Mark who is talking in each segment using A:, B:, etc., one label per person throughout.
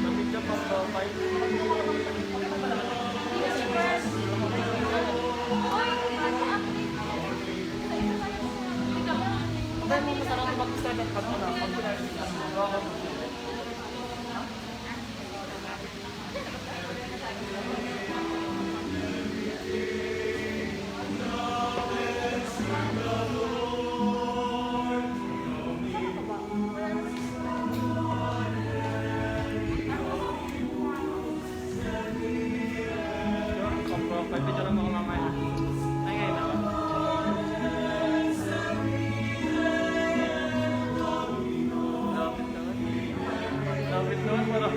A: Lamig ka pa ba? Dahil mo masarap mag-start at pag na. Kahit medyo lang ako mamaya. Ay, ngayon na. Lapit naman. Parang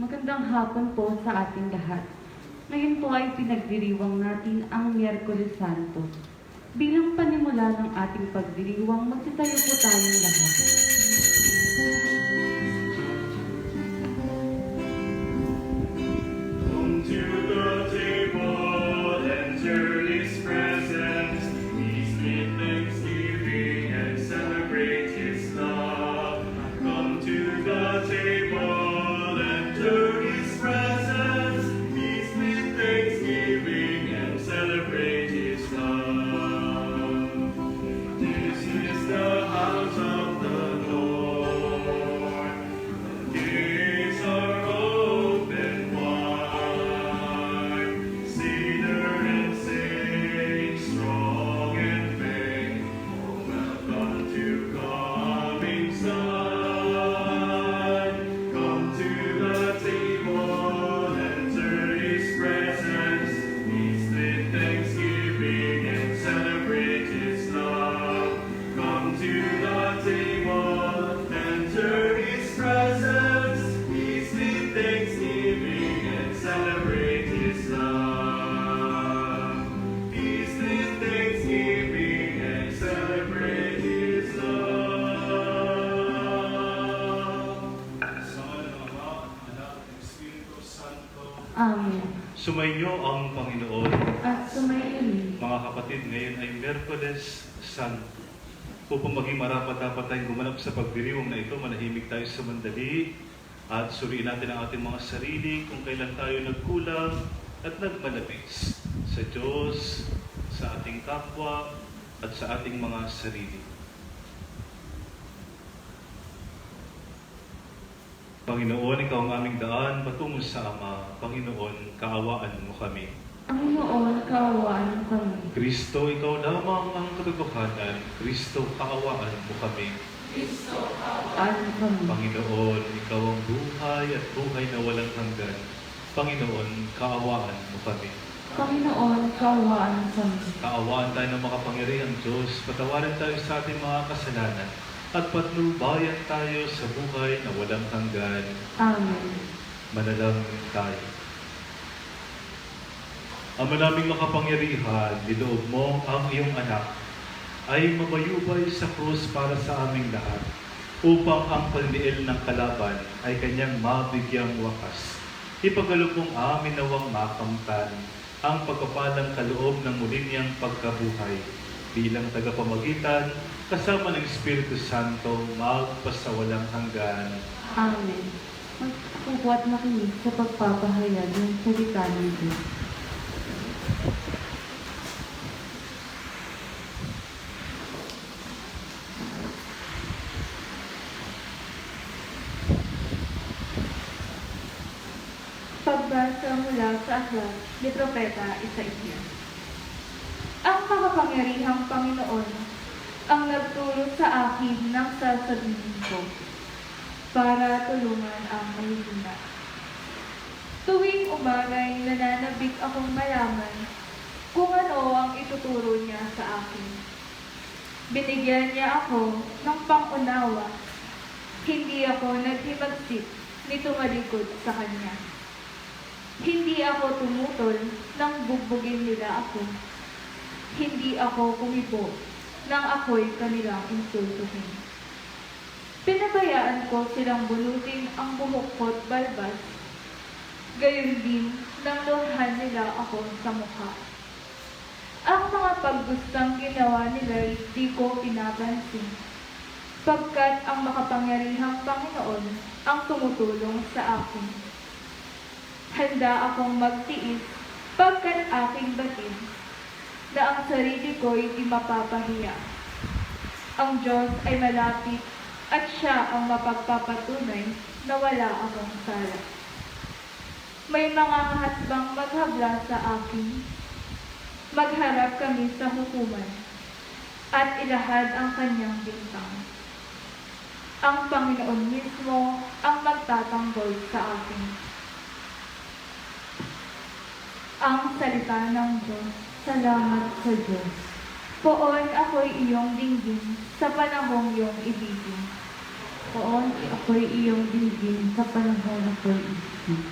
B: Magandang hapon po sa ating lahat. Ngayon po ay pinagdiriwang natin ang Miyerkules Santo. Bilang panimula ng ating pagdiriwang, magsitayo po tayong lahat.
C: Come to the table, enter His presence, feast with thanksgiving and celebrate His love. Come to the table, enter His presence, feast with thanksgiving and celebrate His love. This is the house of the Lord.
B: Amen.
C: Sumainyo ang Panginoon.
B: At sumayin.
C: Mga kapatid, ngayon ay Miyerkules Santo. Upang maging marapat dapat tayong gumanap sa pagdiriwang na ito, manahimik tayo sa mandali at suriin natin ang ating mga sarili kung kailan tayo nagkulang at nagmalabis sa Diyos, sa ating kapwa, at sa ating mga sarili. Panginoon, Ikaw ang aming daan patungo sa Ama. Panginoon, kaawaan mo kami.
B: Panginoon, kaawaan kami.
C: Kristo, Ikaw lamang ang katotohanan. Kristo, kaawaan mo kami.
B: Kaawaan kami.
C: Panginoon, Ikaw ang buhay at buhay na walang hanggan. Panginoon, kaawaan mo kami.
B: Panginoon, kaawaan kami.
C: Kaawaan tayo ng makapangyarihang Diyos. Patawarin tayo sa ating mga kasalanan at patnubayan tayo sa buhay na walang hanggan.
B: Amen.
C: Manalangin tayo. Ama naming makapangyarihan, niloob mo ang iyong anak ay mabayubay sa krus para sa aming lahat upang ang panliil ng kalaban ay kanyang mabigyang wakas. Ipagkaloob mong amin nawang makamtan ang pagpapalang kaloob ng muli niyang pagkabuhay bilang tagapamagitan kasama ng Espiritu Santo magpasawalang hanggan.
B: Amen. Magpupo at makinig sa pagpapahayag ng salita ng Diyos. Pagbasa mula sa aklat ni Propeta Isaías. Ang makapangyarihang Panginoon ang nagturo sa akin ng sasabihin ko para tulungan ang mahihina. Tuwing umagay nananabik akong malaman kung ano ang ituturo niya sa akin. Binigyan niya ako ng pangunawa. Hindi ako naghimagsik ni tumalikod sa kanya. Hindi ako tumutol nang bugbugin nila ako. Hindi ako kumibo nang ako'y kanilang insultuhin. Pinabayaan ko silang bunutin ang buhok ko't balbas. Gayon din nang lunghan nila ako sa mukha. Ang mga paggustang ginawa nila'y di ko pinapansin, pagkat ang makapangyarihang Panginoon ang tumutulong sa akin. Handa akong magtiis pagkat aking batid na ang sarili ko'y di mapapahiya. Ang Diyos ay malapit at Siya ang mapagpapatunay na wala akong sala. May mga hasbang maghabla sa akin. Magharap kami sa hukuman at ilahad ang kanyang bintang. Ang Panginoon mismo ang magtatanggol sa akin. Ang salita ng Diyos. Salamat sa Diyos. Poon ako'y iyong dinggin sa panahong iyong ibigin. Poon ako'y iyong dinggin sa panahong ako'y ibigin.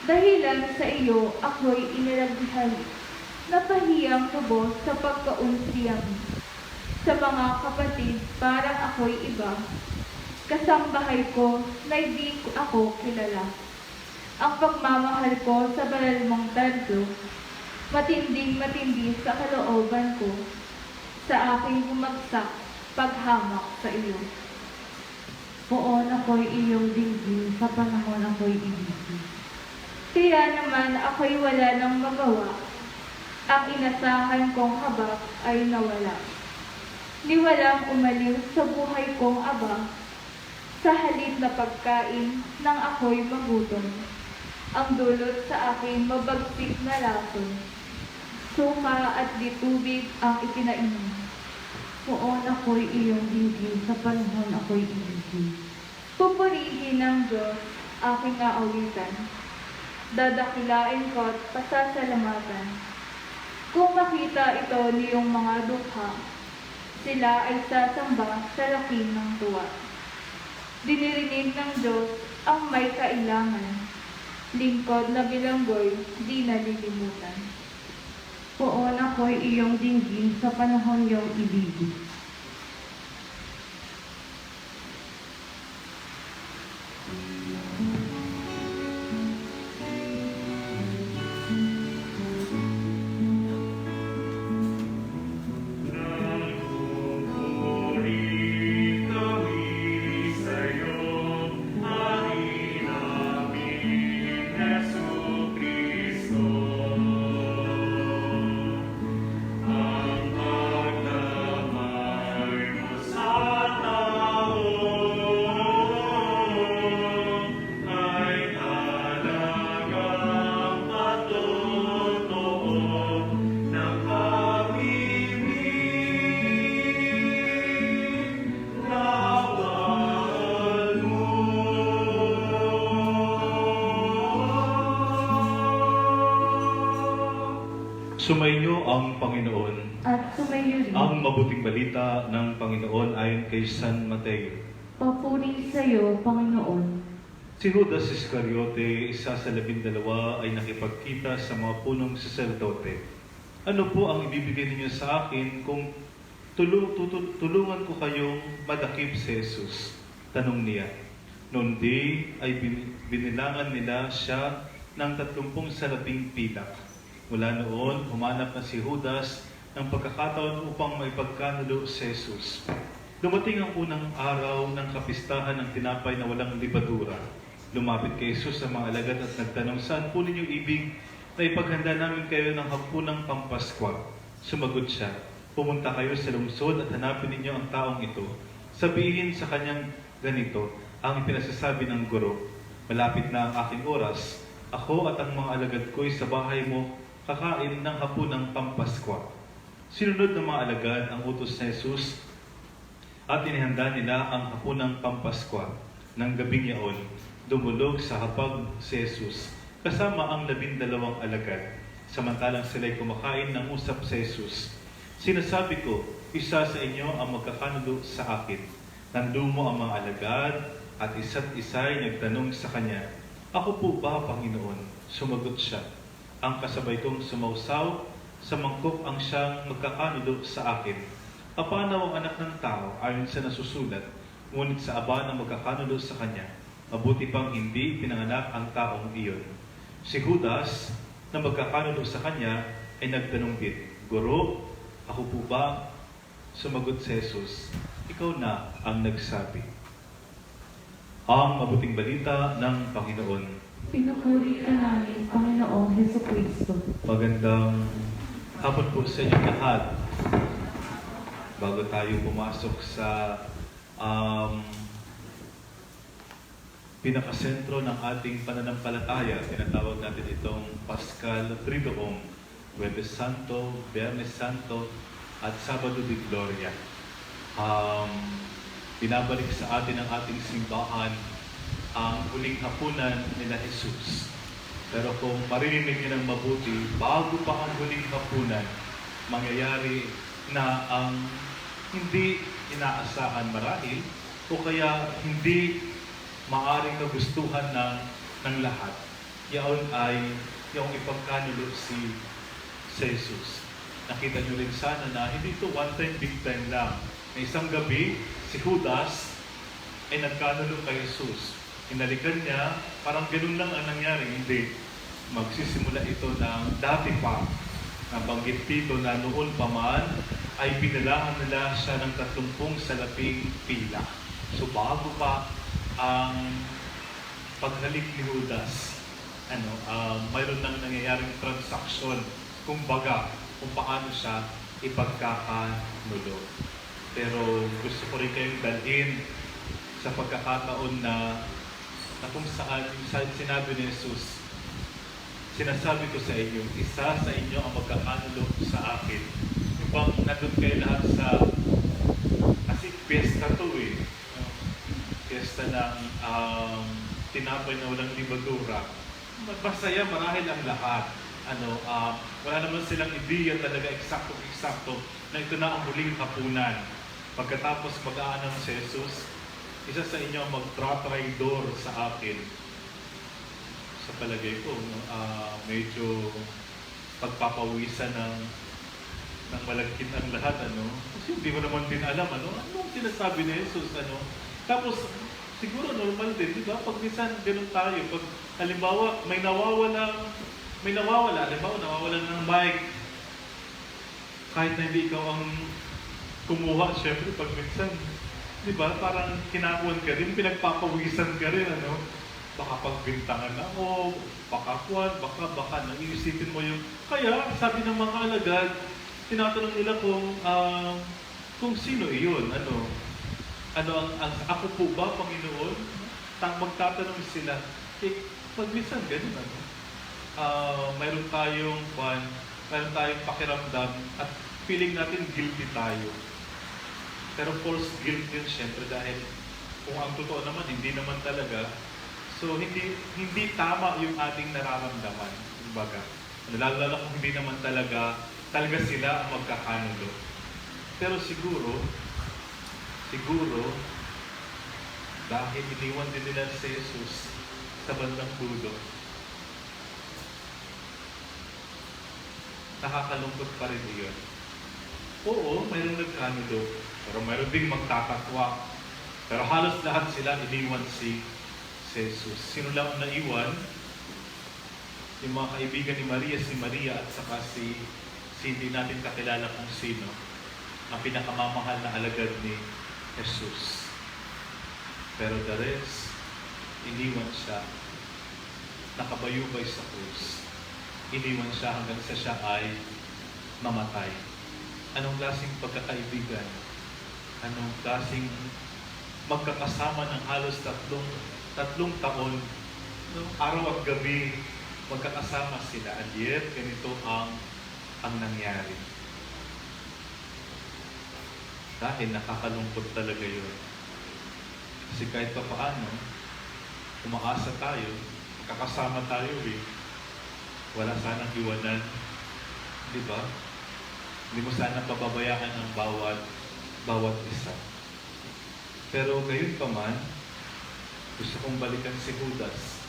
B: Dahilan sa iyo ako'y inilagdihan, napahiyang lubos sa pagkaunsiyang. Sa mga kapatid, parang ako'y iba. Kasambahay ko na hindi ako kilala. Ang pagmamahal ko sa banal mong tanto, matinding-matindi sa kalooban ko, sa aking bumagsak paghamak sa iyo. Poon ako'y iyong dinggin sa panahon ako'y ibigin. Kaya naman ako'y wala nang magawa. Ang inasahan kong habak ay nawala. Niwalang umaliw sa buhay kong aba, sa halip na pagkain nang ako'y magutom. Ang dulot sa aking mabagsik na lason, suka at di tubig ang itinainom. Poon ako'y iyong dinggin sa panahon ako'y ibigin. Pupurihin ng Diyos aking aawitan. Dadakilain ko't pasasalamatan. Kung makita ito niyong mga dukha, sila ay sasamba sa laking ng tuwa. Dinirinig ng Diyos ang may kailangan. Lingkod na bilanggoy, di nalilimutan. Poon ako'y iyong dinggin sa panahon iyong ibigin.
C: Sumainyo ang Panginoon.
B: At sumayo rin.
C: Ang mabuting balita ng Panginoon ayon kay San Mateo.
B: Papuri sa iyo, Panginoon.
C: Si Judas Iscariote, isa sa 12, ay nakipagkita sa mga punong saserdote. Ano po ang ibibigay ninyo sa akin kung tulungan ko kayong madakip si Jesus? Tanong niya. Noon di ay binilangan nila siya ng 30 salaping pilak. Mula noon, humanap na si Judas ng pagkakataon upang maipagkanulo si Jesus. Dumating ang unang araw ng kapistahan ng tinapay na walang libadura. Lumapit kay Jesus sa mga alagad at nagtanong, saan po ninyo ibig na ipaghanda namin kayo ng hapunang Pampaskwa? Sumagot siya, pumunta kayo sa lungsod at hanapin ninyo ang taong ito. Sabihin sa kanyang ganito, ang pinasasabi ng guro, malapit na ang aking oras. Ako at ang mga alagad ko'y sa bahay mo kakain ng hapunang Pampaskwa. Sinunod ng mga alagad ang utos ni Jesus at inihanda nila ang hapunang Pampaskwa. Nang gabing yaon, dumulog sa hapag si Jesus kasama ang 12 alagad. Samantalang sila'y kumakain ng usap si Jesus. Sinasabi ko, isa sa inyo ang magkakanulo sa akin. Nandumo ang mga alagad at isa't isa'y nagtanong sa kanya, ako po ba, Panginoon? Sumagot siya, ang kasabay kong sumausaw sa mangkok ang siyang magkakanulo sa akin. Paano ang anak ng tao ayon sa nasusulat, ngunit sa aba na magkakanulo sa kanya, mabuti pang hindi pinanganak ang taong iyon. Si Judas, na magkakanulo sa kanya, ay nagtanong din, Guro, ako po ba? Sumagot si Jesus, ikaw na ang nagsabi. Ang mabuting balita ng Panginoon.
B: Pinupuri ka namin, Panginoong Hesukristo.
C: Magandang hapon po sa inyong lahat. Bago tayo pumasok sa pinakasentro ng ating pananampalataya, tinatawag natin itong Paschal Triduum, Huwebes Santo, Biyernes Santo, at Sabado de Gloria. Binabalik sa atin ang ating simbahan ang huling hapunan nila Jesus. Pero kung maririnig niyo ng mabuti, bago pa ang huling hapunan, mangyayari na ang hindi inaasahan marahil o kaya hindi maaring kagustuhan ng lahat. Yaon ay yung ipagkanulo si Jesus. Nakita niyo rin sana na hindi ito one time, big time lang. Na isang gabi, si Judas ay nagkanulo kay Jesus. Hinalikan niya, parang ganun lang ang nangyari. Hindi. Magsisimula ito ng dati pa. Nabanggit dito na noon pa man ay pinalangan nila siya ng 30 salaping pila. So bago pa ang paghalik ni Judas, mayroon nang nangyayaring transaksyon, kumbaga, kung paano siya ipagkakanulo. Pero gusto ko rin kayong dalhin sa pagkakataon na kung saan sinabi ni Jesus, sinasabi ko sa inyo, isa sa inyo ang magkakanulo sa akin. Yung bang nandun kayo lahat sa, kasi piyesta to eh. Piyesta ng tinapay na walang libadura. Masaya marahil ang lahat. Wala naman silang ideya talaga eksakto na ito na ang huling hapunan. Pagkatapos mag-aanang si Jesus, isa sa inyo ang magtra-traidor sa akin. Sa palagay ko, medyo pagpapawisan ng malagkit ang lahat, Kasi hindi mo naman din alam, anong sinasabi ni Jesus, Tapos, siguro normal din, di ba? Pag minsan ganun tayo, pag halimbawa, may nawawala, halimbawa, nawawalan ng mic. Kahit na hindi ikaw ang kumuha, syempre, pag minsan, di ba, parang kinakuan ka rin, pinagpapawisan ka rin, Baka pagbintangan ako, baka nang-iisipin mo yung... Kaya, sabi ng mga alagad, tinatanong nila kung sino iyon, ako po ba, Panginoon? Magtatanong sila, pag minsan ganun, mayroon tayong pakiramdam at feeling natin guilty tayo. Pero false guilt yun syempre dahil kung ang totoo naman, hindi naman talaga. So, hindi tama yung ating nararamdaman. Kumbaga. Nalala ko hindi naman talaga sila ang magkakanulo. Pero siguro, dahil iniwan din nila si Jesus sa bandang dulo, nakakalungkot pa rin yun. Oo, mayroong nagkanulo, pero mayroon ding magkakatwa. Pero halos lahat sila iniwan si Jesus. Sino lang ang naiwan? Yung mga kaibigan ni Maria, si Maria at saka si hindi natin kakilala kung sino, ang pinakamamahal na alagad ni Jesus. Pero the rest, iniwan siya, nakabayubay sa krus. Iniwan siya hanggang sa siya ay mamatay. Anong klaseng pagkakaibigan? Anong klaseng magkakasama ng halos tatlong taon, no? Araw at gabi, magkakasama sila. And yet, ganito ang nangyari. Dahil nakakalungkot talaga yun. Kasi kahit pa paano, umaasa tayo, kakasama tayo eh. Wala sanang iwanan. Di ba? Hindi mo sana pababayaan ang bawat isa. Pero gayon pa man, gusto kong balikan si Judas.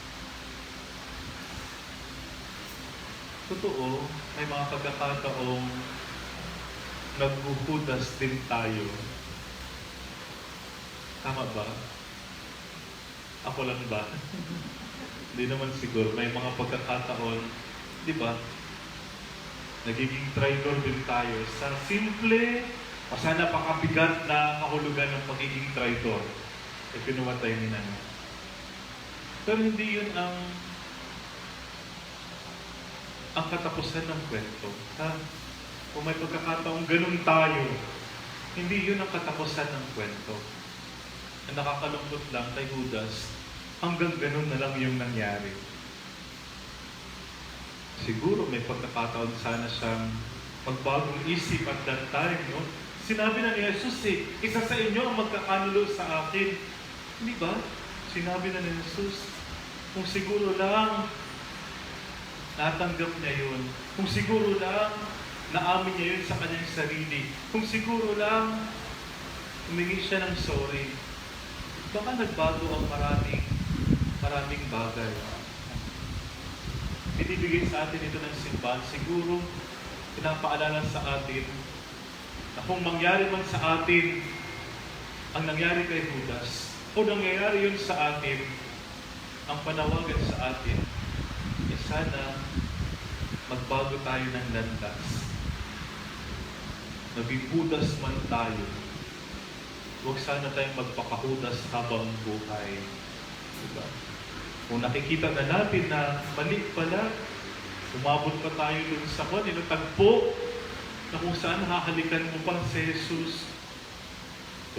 C: Totoo, may mga pagkakataong naghuhudas din tayo. Tama ba? Ako lang ba? Hindi naman siguro. May mga pagkakataon, di ba? Nagiging traitor din tayo sa simple o sa napakabigat na kahulugan ng pagiging traitor. E pinumatay ni Nana. Pero hindi yun ang katapusan ng kwento. Ha? Kung may pagkakataong ganun tayo, hindi yun ang katapusan ng kwento. Ang nakakalungkot lang kay Judas, hanggang ganun na lang yung nangyari. Siguro may pagkakataon sana siyang magbagong isip at that time, no? Sinabi na ni Jesus isa sa inyo ang magkakanulo sa akin. Hindi ba? Sinabi na ni Jesus, kung siguro lang natanggap niya yun, kung siguro lang naamin niya yun sa kanyang sarili, kung siguro lang humingi siya ng sorry, baka nagbago ang maraming bagay. Binibigay sa atin ito ng simbahan. Siguro, pinapaalala sa atin na kung mangyari man sa atin ang nangyari kay Judas, o nangyayari yun sa atin, ang panawagan sa atin, sana magbago tayo ng landas. Naging Judas man tayo, huwag sana tayong magpakahudas habang buhay. Diba? Kung nakikita na natin na mali pala, umabot pa tayo dun sa tagpo na kung saan hahalikan mo pang si Jesus.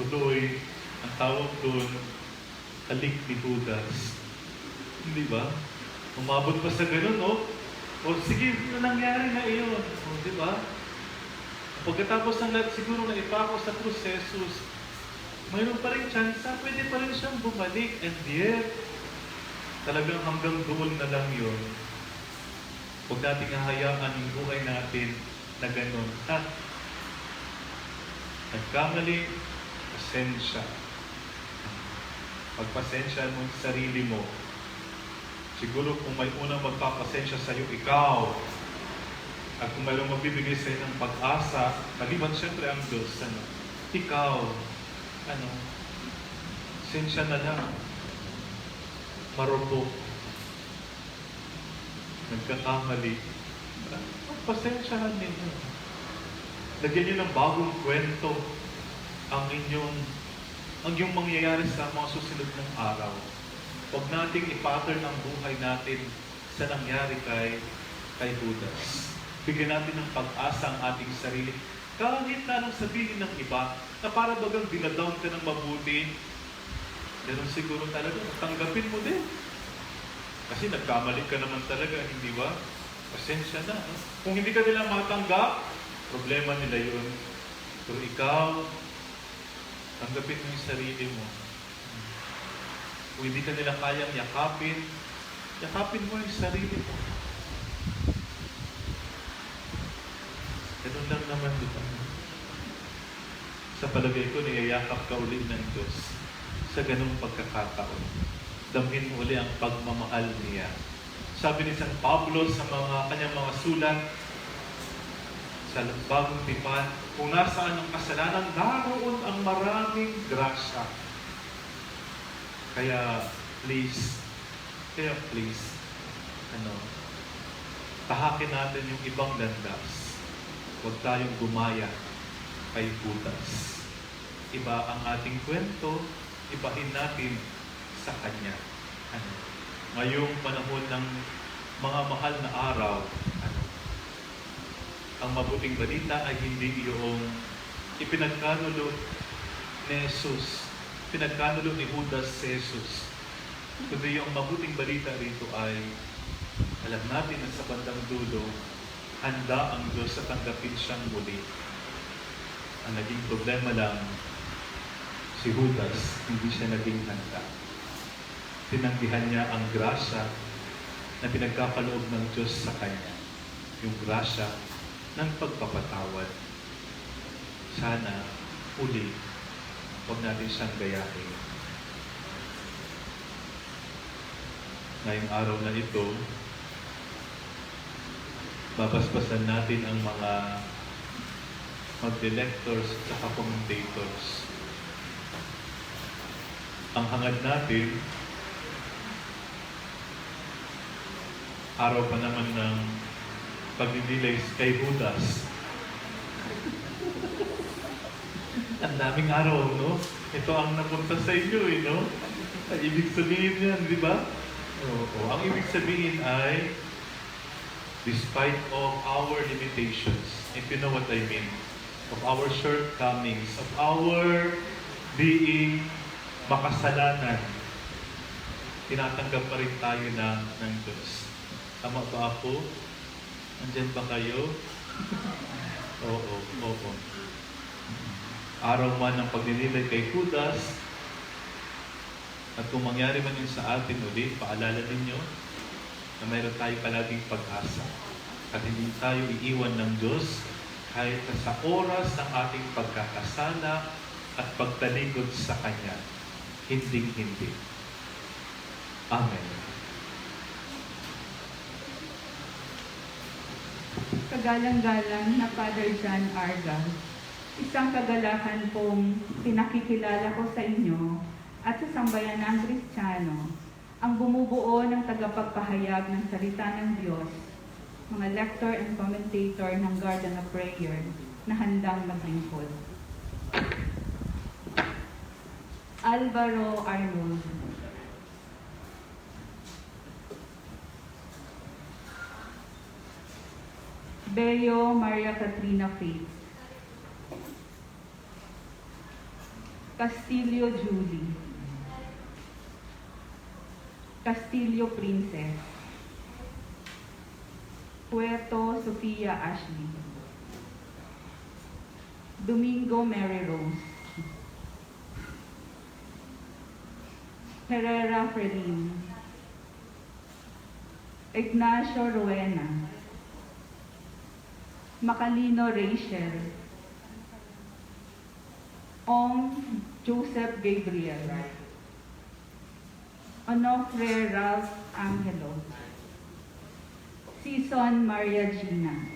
C: Tuloy, ang tawag dun, halik ni Judas. Hindi ba? Umabot pa sa ganun, no? O sige, nangyari na iyon. O, di ba? Pagkatapos ng lahat, siguro na ipako sa krus si Jesus, mayroon pa rin tsansa, pwede pa rin siyang bumalik. And yet, talagang hanggang doon na lang yun. Huwag nating hahayaan yung buhay natin na ganun. Nagkamali, pasensya. Pagpasensya mo sa sarili mo. Siguro kung may unang magpapasensya sa iyo, ikaw. At kung mayroong magbibigay sa iyo ng pag-asa, maliban siyempre ang Diyos, ikaw, sensya na lang. Marupok. Nagkakamali. Pasensyahan ninyo. Lagyan niyo ng bagong kwento ang inyong mangyayari sa mga susunod ng araw. Huwag nating i-pattern ang buhay natin sa nangyari kay Judas. Bigyan natin ng pag-asa ang ating sarili. Kahit na nang sabihin ng iba na para bagang dinadown ka ng mabuti, pero siguro talaga, tanggapin mo din. Kasi nagkamali ka naman talaga, hindi ba? Pasensya na. Kung hindi ka nila matanggap, problema nila yun. Pero ikaw, tanggapin mo yung sarili mo. Kung hindi ka nila kayang yakapin mo yung sarili mo. naman dito. Sa palagay ko, niyayakap ka uli ng Diyos sa ganung pagkakataon. Damhin mo uli ang pagmamahal niya. Sabi ni San Pablo sa kanyang mga sulat, sa bagong tipan, kung nasaan ang kasalanan, naroon ang maraming grasya. Kaya please, tahakin natin yung ibang landas. Huwag tayong gumaya kay Judas. Iba ang ating kwento, ibahin natin sa Kanya. Ngayong panahon ng mga mahal na araw, ang mabuting balita ay hindi yung ipinagkanulo ni Jesus, pinagkanulo ni Judas si Jesus. Kundi yung mabuting balita rito ay alam natin na sa bandang dulo, handa ang Diyos sa tanggapin siyang muli. Ang naging problema lang, si Judas, hindi siya naging handa. Tinanggihan niya ang grasya na pinagkapaloob ng Diyos sa kanya. Yung grasya ng pagpapatawad. Sana, uli, huwag natin siyang gayahin. Ngayong araw na ito, babasbasan natin ang mga mag-lectors at commentators. Ang hangad natin, araw pa naman ng pagdidilay kay Judas. Ang daming araw, no? Ito ang napunta sa inyo, no? Ibig sabihin yan, di ba? Oo. Ang ibig sabihin ay, despite of our limitations, if you know what I mean, of our shortcomings, of our being makasalanan, tinatanggap pa rin tayo ng Diyos. Tama ba ako? Andyan ba kayo? Oo. Araw man ng pagninilay kay Judas, at kung mangyari man yun sa atin ulit, paalala ninyo na mayroon tayo palaging pag-asa at hindi tayo iiwan ng Diyos kahit sa oras ng ating pagkakasala at pagtalikod sa Kanya. Hinding-hindi. Amen.
D: Kagalang-galang na Father John Argal, isang kagalakan pong pinakikilala ko sa inyo at sa sambayanang Kristiyano ang bumubuo ng tagapagpahayag ng salita ng Diyos, mga lector and commentator ng Garden of Prayer na handang maglingkod. Alvaro Arnold. Beo Maria Catrina Faith. Castillo Julie. Castillo Princess. Puerto Sofia Ashley. Domingo Mary Rose. Herrera Frelin. Ignacio Rowena. Macalino Rachel. Ong Joseph Gabriel. Onofre Ralph Angelo. Season Maria Gina.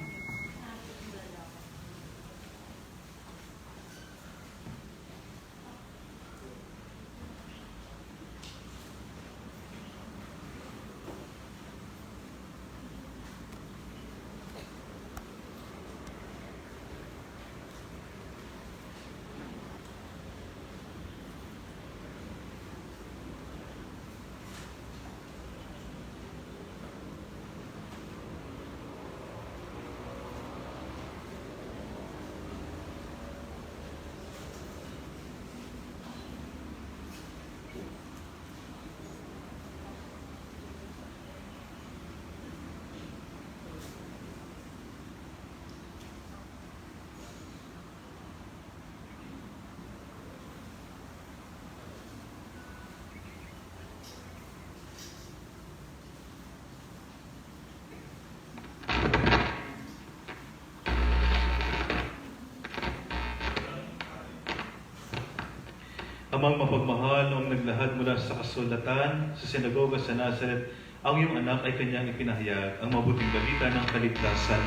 C: Amang mapagmahal, noong naglahad mula sa kasulatan sa sinagoga sa Nazareth, ang iyong anak ay kanyang ipinahayag ang mabuting balita ng kaligtasan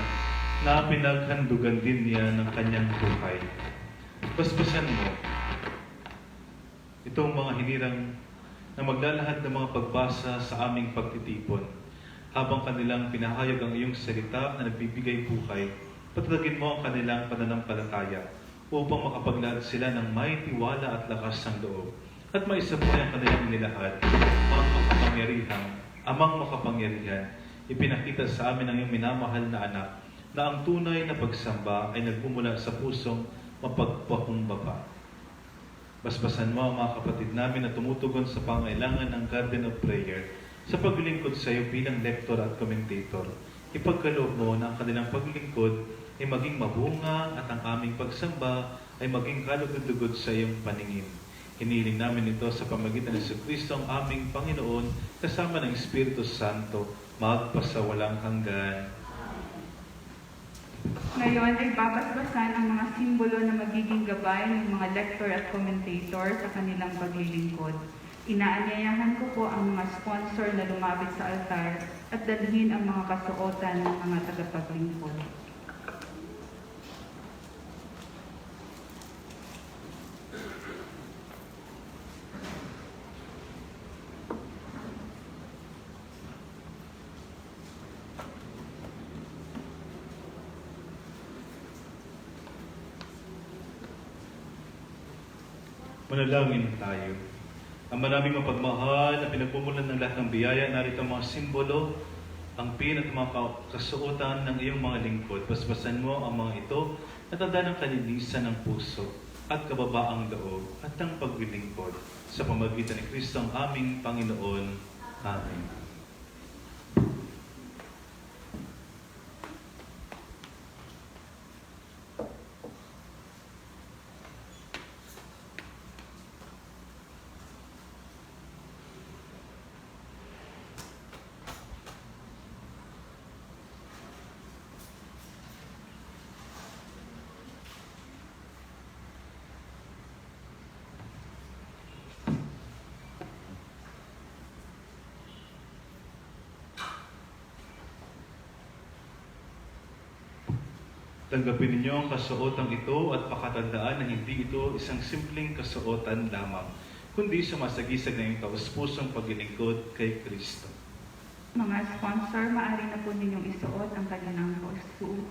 C: na pinaghandugan din niya ng kanyang buhay. Basbasan mo itong mga hinirang na maglalahad ng mga pagbasa sa aming pagtitipon. Habang kanilang pinahayag ang iyong salita na nagbibigay buhay, patatagin mo ang kanilang pananampalataya upang makapaglahad sila ng may tiwala at lakas ng loob at maisabay ang kanilang nilahad amang makapangyarihan, ipinakita sa amin ng iyong minamahal na anak na ang tunay na pagsamba ay nagmumula sa pusong mapagpakumbaba. Basbasan mo ang mga kapatid namin na tumutugon sa pangailangan ng Garden of Prayer sa paglilingkod sa iyo bilang lektor at commentator. Ipagkaloob mo na ang kanilang paglilingkod ay maging mabunga at ang aming pagsamba ay maging kalugod-lugod sa iyong paningin. Hiniling namin ito sa pamagitan ng Kristo ang aming Panginoon kasama ng Espiritu Santo magpasawalang hanggan.
D: Ngayon ay babasbasan ang mga simbolo na magiging gabay ng mga lector at commentator sa kanilang paglilingkod. Inaanyayahan ko po ang mga sponsor na lumapit sa altar at dalhin ang mga kasuotan ng mga tagapaglingkod.
C: Manalangin tayo. Ang maraming mapagmahal na pinagmumulan ng lahat ng biyaya, narito ang mga simbolo, ang pin at mga kasuotan ng iyong mga lingkod. Basbasan mo ang mga ito at tanda ng kalinisan ng puso at kababaang loob at ang paglilingkod sa pamagitan ni Kristo ang aming Panginoon. Amen. Tanggapin ninyo ang kasuotang ito at pakatandaan na hindi ito isang simpleng kasuotan lamang, kundi sumasagisag na iyong taus-pusong paglilingkod kay Kristo.
D: Mga sponsor, maaari na po ninyong isuot ang kanilang suot.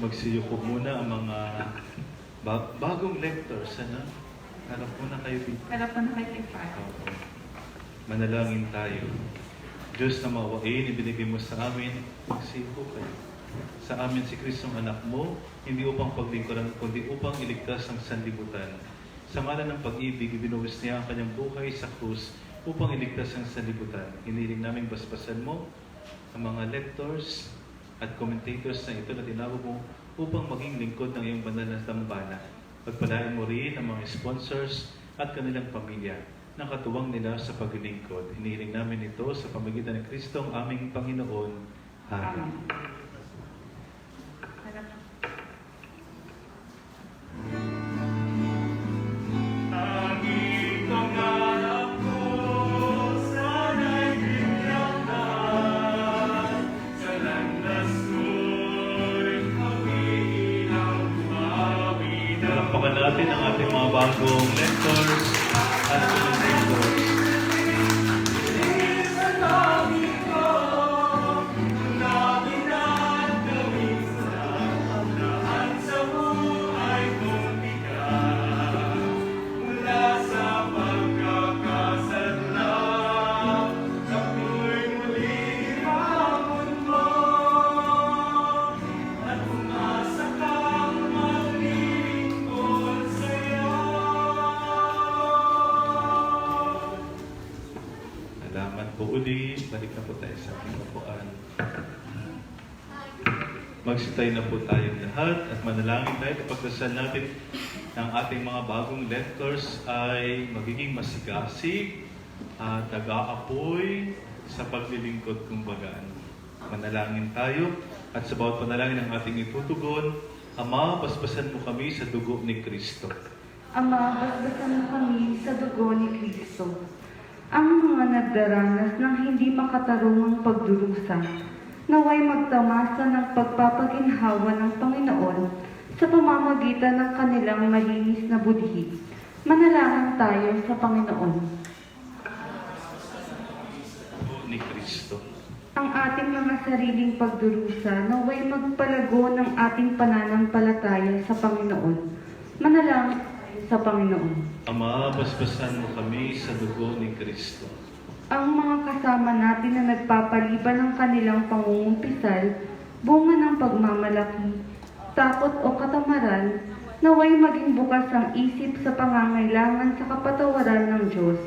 C: Magsiyuko muna ang mga bagong lectors. Harap muna kayo dito.
D: Harap na kay Father.
C: Oo. Manalangin tayo. Diyos na mawain, ibinigay mo sa amin, magsiyuko kayo. Sa amin si Kristong anak mo, hindi upang paglingkuran, kundi upang iligtas ang sanlibutan. Sa ngalan ng pag-ibig, ibinuwis niya ang kanyang buhay sa krus upang iligtas ang sanlibutan. Hiniling naming basbasan mo ang mga lectors at commentators na ito na tinawag mo upang maging lingkod ng iyong banal na dambana. Pagpalain mo rin ang mga sponsors at kanilang pamilya na katuwang nila sa paglilingkod. Hinihiling namin ito sa pamagitan ng Kristo ang aming Panginoon. Amen.
D: Harap.
C: bagong lectors at administrators. Salamat po uli. Balik na po tayo sa ating upuan. Magsitay na po tayong lahat at manalangin tayo at pagdasal natin ng ating mga bagong lectors ay magiging masigasig at nag-aapoy sa paglilingkod kumbaga. Manalangin tayo at sa bawat panalangin ng ating itutugon, Ama, basbasan mo kami sa dugo ni Kristo.
B: Ama, basbasan mo kami sa dugo ni Kristo. Ang mga nagdaranas ng hindi makatarungang pagdurusa, naway magtamasa ng pagpapaginhawa ng Panginoon sa pamamagitan ng kanilang malinis na budhi. Manalangin tayo sa Panginoon.
C: Dugo ni Kristo.
B: Ang ating mga sariling pagdurusa, naway magpalago ng ating pananampalataya sa Panginoon. Manalangin tayo sa Panginoon.
C: Ama, basbasan mo kami sa dugo ni Kristo.
B: Ang mga kasama natin na nagpapaliban ng kanilang pangungumpisal, bunga ng pagmamalaki, takot o katamaran, naway maging bukas ang isip sa pangangailangan sa kapatawaran ng Diyos.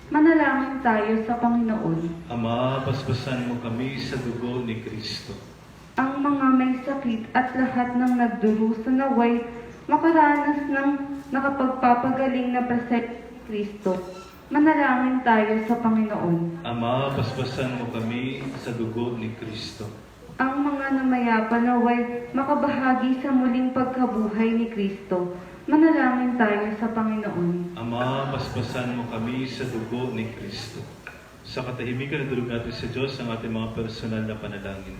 B: Manalangin tayo sa Panginoon.
C: Ama, basbasan mo kami sa dugo ni Kristo.
B: Ang mga may sakit at lahat ng nagdurusa naway makaranas ng nakapagpapagaling na presensya ni Kristo. Manalangin tayo sa Panginoon.
C: Ama, basbasan mo kami sa dugo ni Kristo.
B: Ang mga namayapa naway makabahagi sa muling pagkabuhay ni Kristo. Manalangin tayo sa Panginoon.
C: Ama, basbasan mo kami sa dugo ni Kristo. Sa katahimikan na dulog natin sa Diyos ang ating mga personal na panalangin.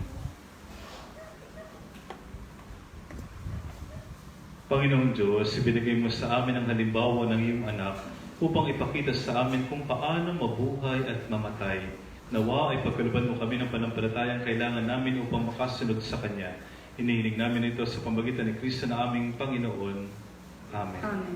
C: Panginoong Diyos, ibinigay mo sa amin ang halimbawa ng iyong anak upang ipakita sa amin kung paano mabuhay at mamatay. Nawa ay pagkalooban mo kami ng panampalatayang kailangan namin upang makasunod sa Kanya. Hinihiling namin ito sa pamamagitan ni Kristo na aming Panginoon. Amen.
B: Amen.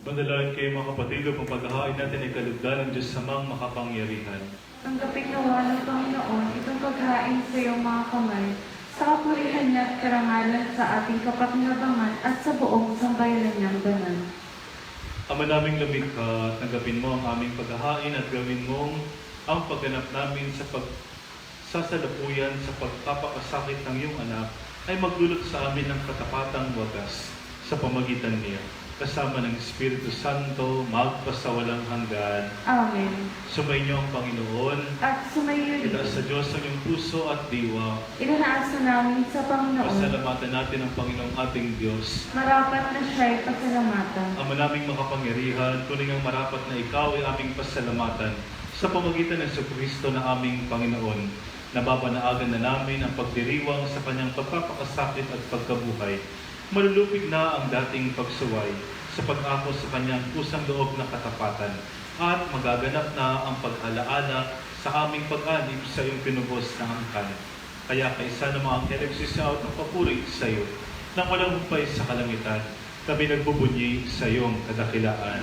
C: Manalangin kayo mga kapatid upang paghahain natin ay kalugdan ng Diyos samang makapangyarihan.
B: Tanggapin nawa ng Panginoon itong paghain sa iyong mga kamay, sa kapurihan niya at karangalan sa ating kapakinabangan at sa buong sambayanan niyang banal.
C: Ama naming lumikha, tanggapin mo ang aming paghahain at gawin mong ang pagganap namin sa pagsasalapuyan sa pagpapakasakit ng iyong anak ay maglulot sa amin ng katapatang wagas sa pamagitan niya. kasama ng Espiritu Santo, magpasawalang hanggan.
B: Amen.
C: Sumainyo ang Panginoon.
B: At sumayo rin.
C: Itaas sa Diyos ang iyong puso at diwa.
B: Inanaasa namin sa Panginoon.
C: Pasalamatan natin ang Panginoong ating Diyos.
B: Marapat na siya'y pasalamatan.
C: Ama naming makapangyarihan, tunay ang marapat na ikaw ay aming pasalamatan sa pamagitan ng Kristo na aming Panginoon. Nababanaagan na namin ang pagdiriwang sa kanyang pagpapakasakit at pagkabuhay. Malulupig na ang dating pagsuway sa pag-ako sa kanyang kusang loob na katapatan at magaganap na ang pag-alaala sa aming pag-anib sa iyong pinubos na angkan. Kaya kaisa ng mga anghel nagsisiawat ng papuri sa iyo nang walang humpay sa kalangitan, kami nagbubunyi sa iyong kadakilaan.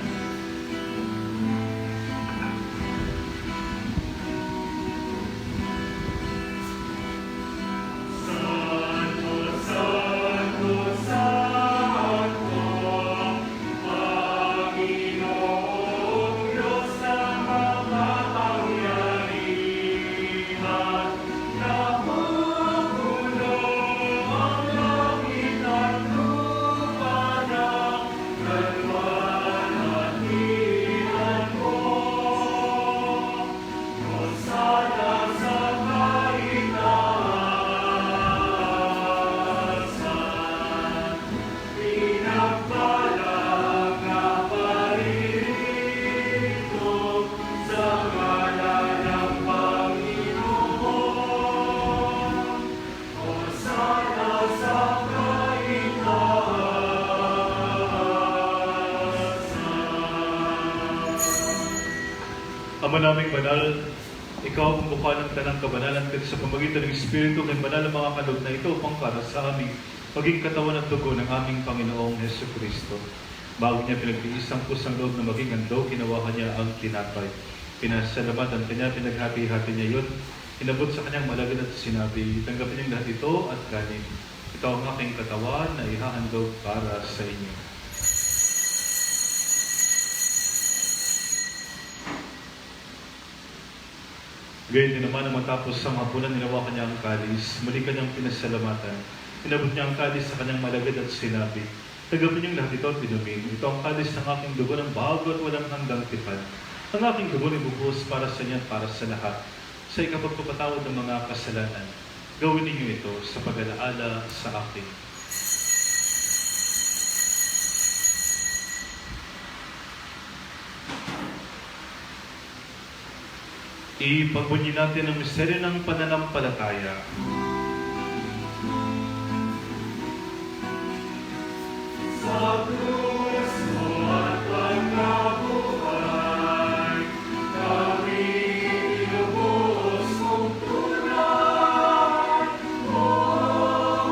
C: Ama naming banal, ikaw ang mukha ng tanang kabanalan kasi sa pamagitan ng Espiritu ng banal ang mga kaloob na ito upang para sa aming maging katawan at dugo ng aming Panginoong Hesus Kristo. Bago niya pinagtiis ang kusang loob na maging handog, kinawakan niya ang tinapay. Pinasalamatan kanya, pinaghati-hati niya yun. Inabot sa kanyang malagad at sinabi, tanggapin niyong lahat ito at kanin. Ito ang aking katawan na ihahandog para sa inyo. Gayon din naman ang matapos sa hapunan, ninawakan niya ang kalis. Muli kanyang pinasalamatan. Inabot niya ang kalis sa kanyang malagad at sinabi, tanggapin niyong lahat ito at pinumin. Ito ang kalis ng aking dugo ng bago at walang hanggang tipan. Ang aking dugo ay bubuhos para sa inyo at para sa lahat, sa ikapagpapatawad ng mga kasalanan. Gawin ninyo ito sa pag-alaala sa akin. Ipagbunyi natin ang misteryo ng pananampalataya. Sa krus mo at pagkabuhay, kami inubos mong tunay. O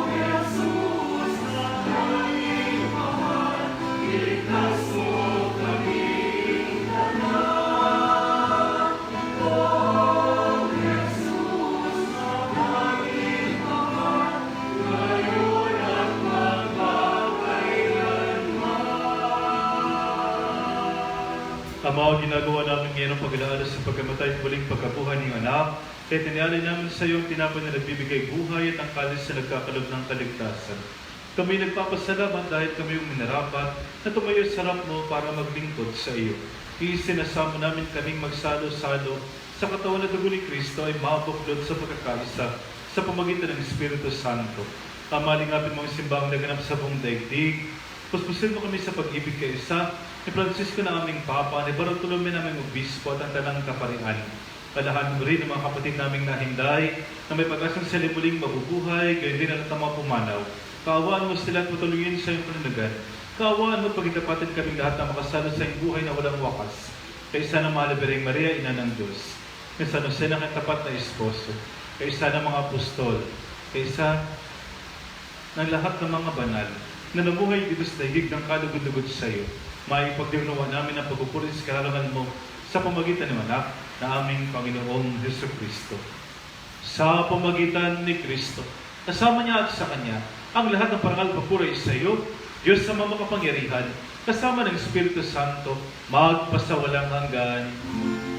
C: Jesus na aming mahal, iligtas mo kaming lahat. Ama, ginagawa namin ngayon ang pag-alaala sa pagkamatay at muling pagkabuhay ng anak. Kaya tinialay namin sa iyo ang tinapay na nagbibigay buhay at ang kalis na nagkakalob ng kaligtasan. Kami nagpapasalamat dahil kami yung minarapat na tumayo sa harap mo para maglingkod sa iyo. Isinasama namin kaming magsalo-salo sa katawan na dugo ni Kristo ay mabuklod sa pagkakaisa sa pamagitan ng Espiritu Santo. Kamalingapin mo ang simbahang naganap sa buong daigdig. Puspusin mo kami sa pag-ibig kay isa, ni Francisco na aming Papa, ni Bartolome na aming Obispo at ang Tanang Kaparian. Kalahan mo rin ang mga kapatid naming nahinday na may pag-asang sila muling mabubuhay, gayon din ang tamang pumanaw. Kaawaan mo sila at patuloyin sa iyong panunagan. Kaawaan mo at pagkitapatin kaming lahat na makasalo sa iyong buhay na walang wakas. Kaisa ng Mahal na Birheng Maria, Ina ng Diyos. Kaisa ng San Jose na tapat na esposo. Kaisa ng mga apostol. Kaisa ng lahat ng mga banal na namuhay dito sa daigdig ng kalugod-lugod sa iyo. Maipagdiwnawa namin ang pagpupuri sa kararangan mo sa pamagitan ng anak na aming Panginoong Hesus Kristo. Sa pamagitan ni Kristo, kasama niya at sa Kanya, ang lahat ng parangal papuri sa iyo, Diyos sa mga makapangyarihan, kasama ng Espiritu Santo, magpasawalang hanggan. Amen.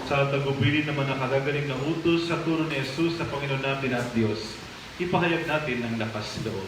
C: Sa tagubilin naman ng kagagaling na utos sa turo ni Jesus sa Panginoon natin at Diyos, ipahayag natin ang lakas loob.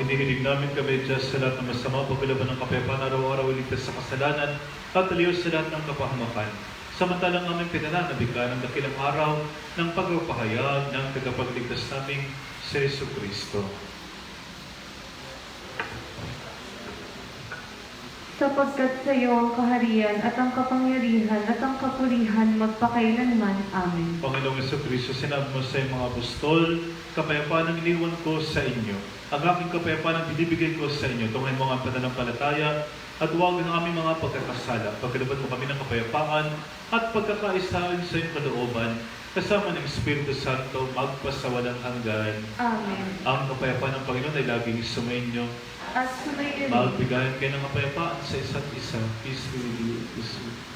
C: Hinihiling namin kami, Diyos, sa lahat ng masama, pagkalaban ng kapayapaan, araw-araw iligtas sa kasalanan, at aliyos sa lahat ng kapahamakan. Samantalang aming pinananabikan ang dakilang araw ng pagpapahayag ng tagapagligtas naming si Jesucristo.
B: Sapagkat sa iyo ang kaharian at ang kapangyarihan at ang kapurihan magpakailanman. Amen.
C: Panginoong Jesucristo, sinabi mo sa iyong mga apostol, kapayapaan ang iniwan ko sa inyo. Ang aking kapayapaan ang binibigay ko sa inyo. Tungayin mo ang pananampalataya at huwag ang aming mga pagkakasala. Pagkalaban mo kami ng kapayapaan at pagkakaisahan sa iyong kalooban, kasama ng Espiritu Santo, magpasawalang hanggan.
B: Amen.
C: Ang kapayapaan ng Panginoon ay laging sumainyo.
B: At sumayin rin.
C: Magbigayan kayo ng kapayapaan sa isa't isa. Peace be with you. Peace be with you.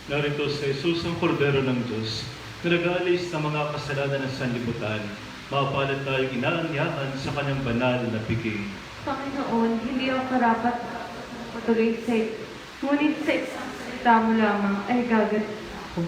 C: Narito sa Jesus ang kordero ng Diyos, na nag-aalis ng mga kasalanan ng sanlibutan. Mapalad tayong inaanyahan sa kanyang banal na piging.
B: Panginoon, hindi ako karapat patuloy sa ngunit sa salita mo lamang ay gagat ako.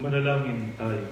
C: Manalangin tayo.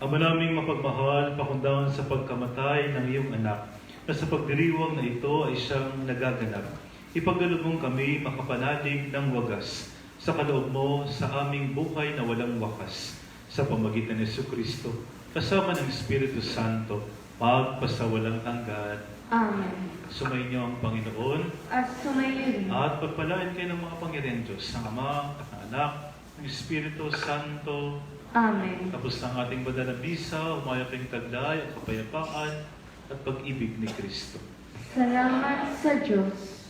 C: Ama naming mapagmahal, pakundangan sa pagkamatay ng iyong anak, na sa pagdiriwang na ito ay siyang nagaganap. Ipagkaloob mong kami makapanalig ng wagas sa kaloob mo sa aming buhay na walang wakas, sa pamagitan ni Jesucristo, kasama ng Espiritu Santo, magpasawalang hanggan.
B: Amen.
C: Sumayin niyo ang Panginoon
B: At sumayin.
C: at pagpalain kayo ng mga Panginoon Diyos, ng Ama at ng Anak, ng Espiritu Santo.
B: Amen.
C: Tapos ng ating banal na bisa, umayak kayong taglay at kapayapaan at pag-ibig ni Kristo.
B: Salamat sa Diyos.